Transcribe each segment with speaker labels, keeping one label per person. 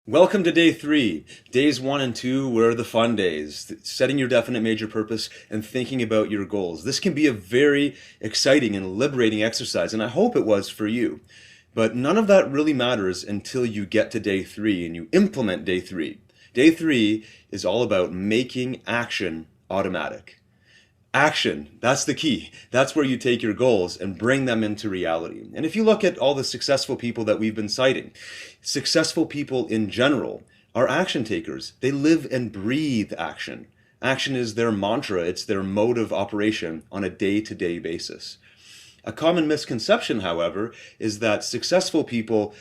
Speaker 1: Welcome to day 3. Days 1 and 2 were the fun days, setting your definite major purpose and thinking about your goals. This can be a very exciting and liberating exercise, and I hope it was for you. But none of that really matters until you get to day 3 and you implement day 3. Day 3 is all about making action automatic. Action, that's the key. That's where you take your goals and bring them into reality. And if you look at all the successful people that we've been citing, successful people in general are action takers. They live and breathe action. Action is their mantra, it's their mode of operation on a day-to-day basis. A common misconception, however, is that successful people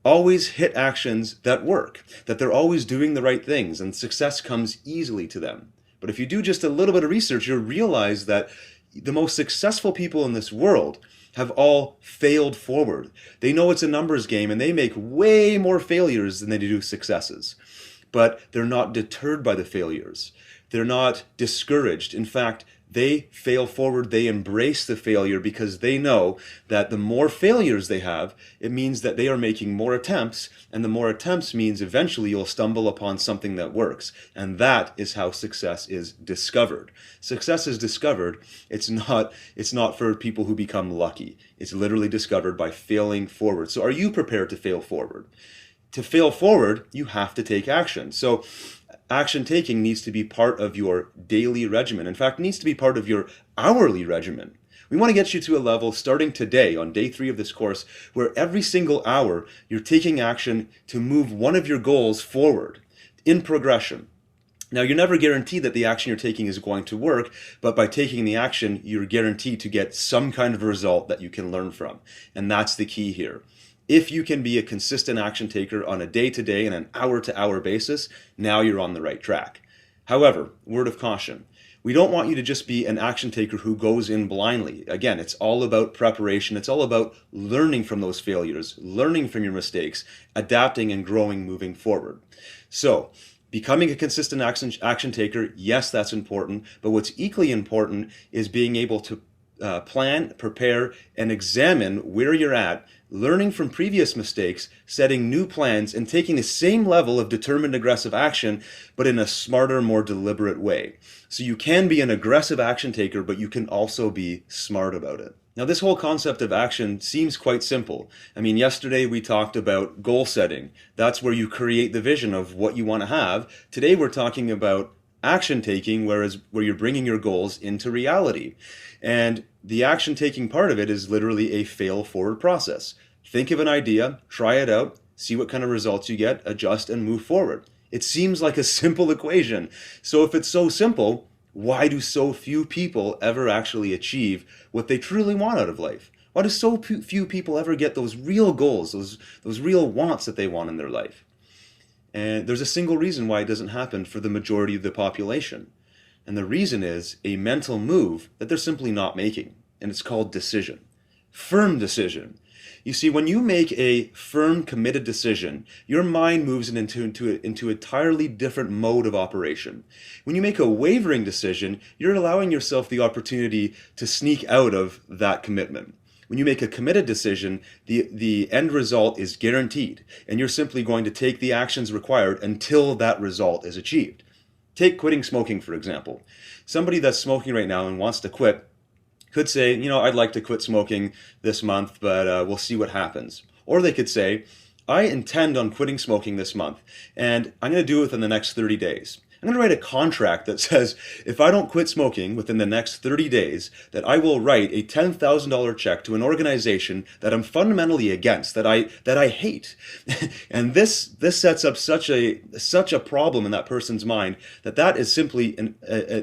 Speaker 1: always hit actions that work, that they're always doing the right things, and success comes easily to them. But if you do just a little bit of research, you'll realize that the most successful people in this world have all failed forward. They know it's a numbers game and they make way more failures than they do successes. But they're not deterred by the failures. They're not discouraged. In fact, they fail forward, they embrace the failure because they know that the more failures they have, it means that they are making more attempts, and the more attempts means eventually you'll stumble upon something that works. And that is how success is discovered. Success is discovered. It's not for people who become lucky. It's literally discovered by failing forward. So are you prepared to fail forward? To fail forward, you have to take action. So action taking needs to be part of your daily regimen. In fact, it needs to be part of your hourly regimen. We want to get you to a level starting today on day 3 of this course where every single hour you're taking action to move one of your goals forward in progression. Now, you're never guaranteed that the action you're taking is going to work, but by taking the action, you're guaranteed to get some kind of result that you can learn from. And that's the key here. If you can be a consistent action taker on a day-to-day and an hour-to-hour basis, now you're on the right track. However, word of caution, we don't want you to just be an action taker who goes in blindly. Again, it's all about preparation. It's all about learning from those failures, learning from your mistakes, adapting and growing moving forward. So, becoming a consistent action taker, yes, that's important, but what's equally important is being able to plan, prepare, and examine where you're at, learning from previous mistakes, setting new plans, and taking the same level of determined aggressive action, but in a smarter, more deliberate way. So you can be an aggressive action taker, but you can also be smart about it. Now, this whole concept of action seems quite simple. I mean, yesterday we talked about goal setting. That's where you create the vision of what you want to have. Today we're talking about action taking, where you're bringing your goals into reality. And the action taking part of it is literally a fail forward process. Think of an idea, try it out, see what kind of results you get, adjust and move forward. It seems like a simple equation. So if it's so simple, why do so few people ever actually achieve what they truly want out of life? Why do so few people ever get those real goals, those real wants that they want in their life? And there's a single reason why it doesn't happen for the majority of the population. And the reason is a mental move that they're simply not making. And it's called decision. Firm decision. You see, when you make a firm, committed decision, your mind moves into an entirely different mode of operation. When you make a wavering decision, you're allowing yourself the opportunity to sneak out of that commitment. When you make a committed decision, the end result is guaranteed, and you're simply going to take the actions required until that result is achieved. Take quitting smoking, for example. Somebody that's smoking right now and wants to quit could say, I'd like to quit smoking this month, but we'll see what happens. Or they could say, I intend on quitting smoking this month, and I'm going to do it within the next 30 days. I'm going to write a contract that says if I don't quit smoking within the next 30 days, that I will write a $10,000 check to an organization that I'm fundamentally against, that I hate. And this sets up such a problem in that person's mind that is simply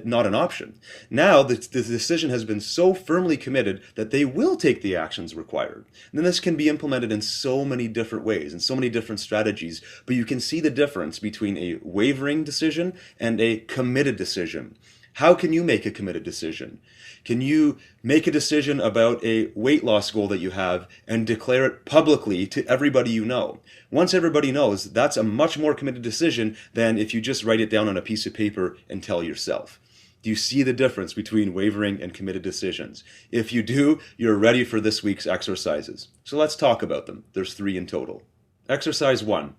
Speaker 1: not an option. Now the decision has been so firmly committed that they will take the actions required. And then this can be implemented in so many different ways and so many different strategies, but you can see the difference between a wavering decision and a committed decision. How can you make a committed decision? Can you make a decision about a weight loss goal that you have and declare it publicly to everybody you know? Once everybody knows, that's a much more committed decision than if you just write it down on a piece of paper and tell yourself. Do you see the difference between wavering and committed decisions? If you do, you're ready for this week's exercises. So let's talk about them. There's 3 in total. Exercise 1.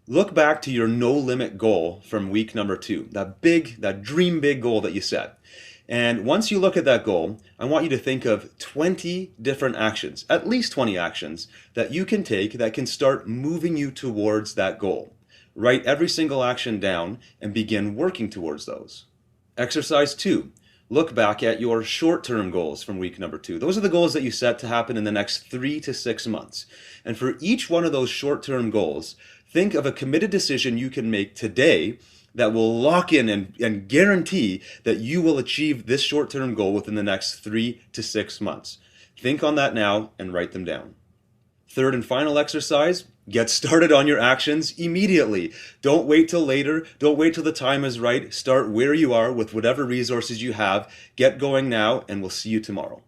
Speaker 1: Look back to your no limit goal from week number 2, that dream big goal that you set. And once you look at that goal, I want you to think of 20 different actions, at least 20 actions, that you can take that can start moving you towards that goal. Write every single action down and begin working towards those. Exercise 2. Look back at your short-term goals from week number 2. Those are the goals that you set to happen in the next 3 to 6 months. And for each one of those short-term goals, think of a committed decision you can make today that will lock in and guarantee that you will achieve this short-term goal within the next 3 to 6 months. Think on that now and write them down. Third and final exercise, get started on your actions immediately. Don't wait till later. Don't wait till the time is right. Start where you are with whatever resources you have. Get going now, and we'll see you tomorrow.